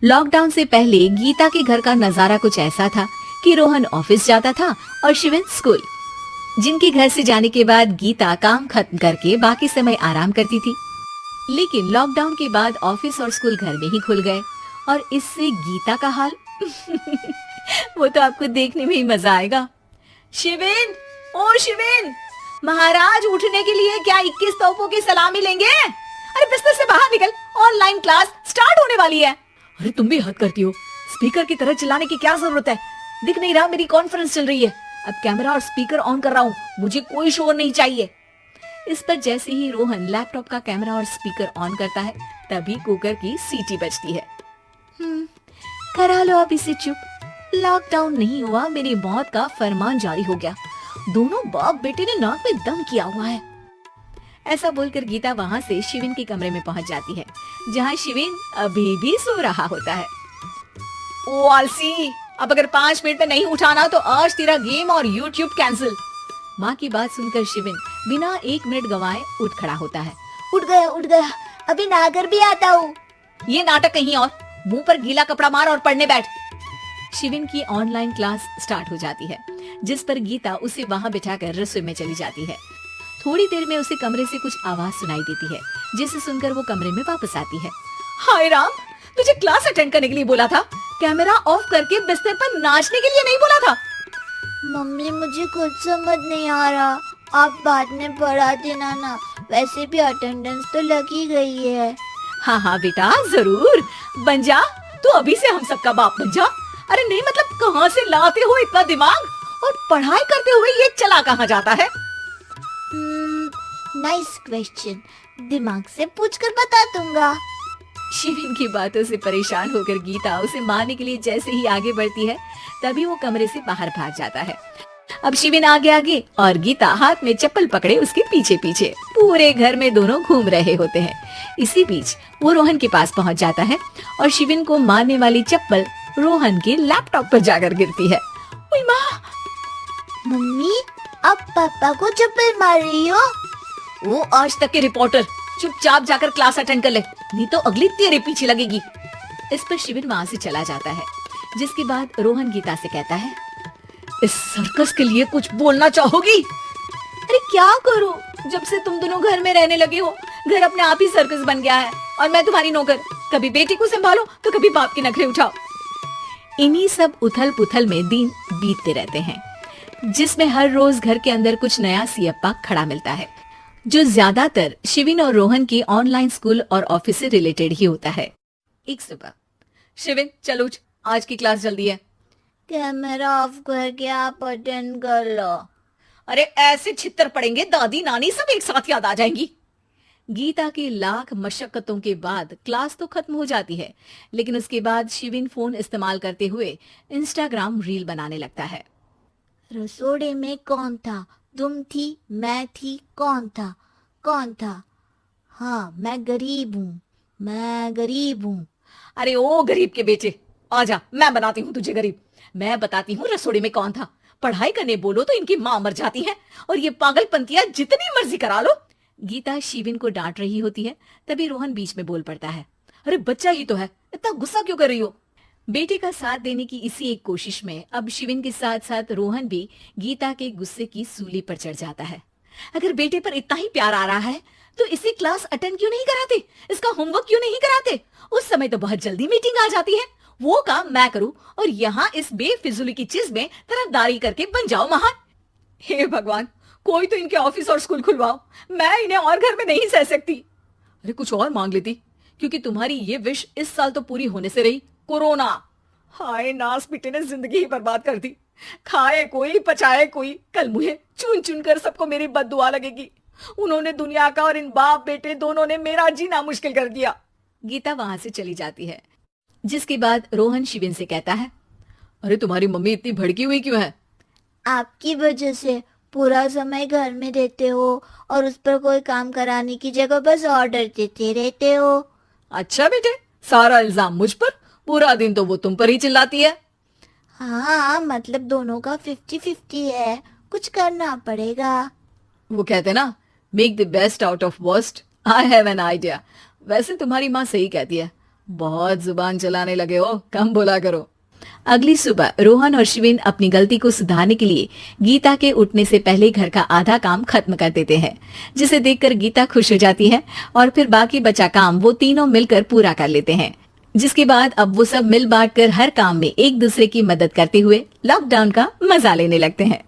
Lockdown से पहले गीता के घर का नजारा कुछ ऐसा था कि रोहन ऑफिस जाता था और शिवन स्कूल। जिनके घर से जाने के बाद गीता काम खत्म करके बाकी समय आराम करती थी। लेकिन लॉकडाउन के बाद ऑफिस और स्कूल घर में ही खुल गए और इससे गीता का हाल वो तो आपको देखने में ही मजा आएगा। शिवेन, ओ शिवेन, महाराज उठने के लिए क्या 21 तोपों की सलामी लेंगे? अरे बिस्तर से बाहर निकल, ऑनलाइन क्लास स्टार्ट होने वाली है। अरे तुम भी हद करती हो, स्पीकर की तरह चिल्लाने की क्या जरूरत है? दिख नहीं रहा मेरी कॉन्फ्रेंस चल रही है। अब कैमरा और स्पीकर ऑन कर रहा हूँ, मुझे कोई शोर नहीं चाहिए। इस पर जैसे ही रोहन लैपटॉप का कैमरा और स्पीकर ऑन करता है तभी कुकर की सीटी बजती है। करा लो अब इसे चुप। लॉकडाउन नहीं हुआ, मेरी मौत का फरमान जारी हो गया। दोनों बाप बेटे ने नाक में दम किया हुआ है। ऐसा बोलकर गीता वहाँ से शिविन के कमरे में पहुँच जाती है, जहाँ शिविन अभी भी सो रहा होता है। ओ आलसी, अब अगर 5 मिनट में नहीं उठाना तो आज तेरा गेम और यूट्यूब कैंसिल। माँ की बात सुनकर शिविन बिना 1 मिनट गवाए उठ खड़ा होता है। उठ गया, अभी नहाकर भी आता हूँ। ये नाटक कहीं और, मुंह पर गीला कपड़ा मार और पढ़ने बैठ। शिविन की ऑनलाइन क्लास स्टार्ट हो जाती है, जिस पर गीता उसे वहाँ बिठाकर रसोई में चली जाती है। थोड़ी देर में उसे कमरे से कुछ आवाज सुनाई देती है, जिसे सुनकर वो कमरे में वापस आती है। हाय राम, तुझे क्लास अटेंड करने के लिए बोला था, कैमरा ऑफ करके बिस्तर पर नाचने के लिए नहीं बोला था। मम्मी मुझे कुछ समझ नहीं आ रहा, आप बाद में पढ़ा देना ना, वैसे भी अटेंडेंस तो लगी गई है। हाँ बेटा, जरूर बन जा, तू अभी से हम सबका बाप बन जा। अरे नहीं मतलब कहाँ से लाते हो इतना दिमाग, और पढ़ाई करते हुए ये चला कहाँ जाता है? नाइस क्वेश्चन, दिमाग से पूछकर बता दूंगा। शिविन की बातों से परेशान होकर गीता उसे मारने के लिए जैसे ही आगे बढ़ती है तभी वो कमरे से बाहर भाग जाता है। अब शिविन आगे और गीता हाथ में चप्पल पकड़े उसके पीछे पूरे घर में दोनों घूम रहे होते हैं। इसी बीच वो रोहन के पास पहुंच जाता है और शिविन को मारने वाली चप्पल रोहन के लैपटॉप पर जाकर गिरती है। ओए माँ! मम्मी, आप पापा को चप्पल मार रही हो? वो आज तक के रिपोर्टर, चुपचाप जाकर क्लास अटेंड कर ले, नहीं तो अगली तेरे पीछे लगेगी। इस पर शिविन वहाँ से चला जाता है, जिसके बाद रोहन गीता से कहता है, इस सर्कस के लिए कुछ बोलना चाहोगी? अरे क्या करूं, जब से तुम दोनों घर में रहने लगे हो, घर अपने आप ही सर्कस बन गया है और मैं तुम्हारी नौकर। कभी बेटी को संभालो तो कभी बाप के नखरे उठाओ। इन्हीं सब उथल पुथल में दिन बीतते रहते हैं, जिसमें हर रोज घर के अंदर कुछ नया सियप्पा खड़ा मिलता है, जो ज्यादातर शिविन और रोहन के ऑनलाइन स्कूल और ऑफिस से रिलेटेड ही होता है। एक सुबह, शिविन चलो उठ, आज की क्लास जल्दी है। कैमरा ऑफ करके आप अटेंड कर लो। अरे ऐसे छित्तर पड़ेंगे, दादी नानी सब एक साथ याद आ जाएंगी। गीता की लाख मशक्कतों के बाद क्लास तो खत्म हो जाती है, लेकिन उसके बाद शिविन फोन इस्तेमाल करते हुए इंस्टाग्राम रील बनाने लगता है। रसोड़े में कौन था? तुम थी, मैं थी, कौन था? हाँ, मैं गरीब हूँ। अरे ओ गरीब के बेटे, आजा, मैं बनाती हूँ तुझे गरीब। मैं बताती हूँ रसोड़े में कौन था। पढ़ाई करने बोलो तो इनकी माँ मर जाती है, और ये पागलपंतियां जितनी मर्जी करा लो। गीता शिविन को डांट रही होती है, तभी रोहन बीच में बोल पड़ता है। अरे बच्चा ही तो है, इतना गुस्सा क्यों कर रही हो? बेटे का साथ देने की इसी एक कोशिश में अब शिविन के साथ साथ रोहन भी गीता के गुस्से की सूली पर चढ़ जाता है। अगर बेटे पर इतना ही प्यार आ रहा है तो इसे क्लास अटेंड क्यों नहीं कराते, इसका होमवर्क क्यों नहीं कराते? उस समय तो बहुत जल्दी मीटिंग आ जाती है, वो काम मैं करूं और यहाँ इस बेफिजूली की चीज में तरफदारी करके बन जाओ महान। हे भगवान, कोई तो इनके ऑफिस और स्कूल खुलवाओ, मैं इन्हें और घर में नहीं सह सकती। अरे कुछ और मांग लेती, क्योंकि तुम्हारी ये विश इस साल तो पूरी होने से रही, कोरोना। हाय नास बेटे ने जिंदगी ही बर्बाद कर दी। खाए कोई पचाए कोई, कल मुझे चुन चुन कर सबको मेरी बद्दुआ लगेगी। उन्होंने दुनिया का और इन बाप बेटे दोनों ने मेरा जीना मुश्किल कर दिया। गीता वहां से चली जाती है, जिसके बाद रोहन शिविन से कहता है, अरे तुम्हारी मम्मी इतनी भड़की हुई क्यों है? आपकी वजह से पूरा समय घर में रहते हो और उस पर कोई काम कराने की जगह बस ऑर्डर देते रहते हो। अच्छा बेटे, सारा इल्जाम मुझ पर, पूरा दिन तो वो तुम पर ही चिल्लाती है। हाँ, मतलब दोनों का 50-50 है, कुछ करना पड़ेगा। वो कहते ना, make the best out of worst. I have an idea. वैसे तुम्हारी माँ सही कहती है, बहुत जुबान चलाने लगे हो, कम बोला करो। अगली सुबह रोहन और शिवेन अपनी गलती को सुधारने के लिए गीता के उठने से पहले घर का आधा काम खत्म कर देते हैं, जिसे देखकर गीता खुश हो जाती है और फिर बाकी बचा काम वो तीनों मिलकर पूरा कर लेते हैं। जिसके बाद अब वो सब मिल बांट कर हर काम में एक दूसरे की मदद करते हुए लॉकडाउन का मजा लेने लगते हैं।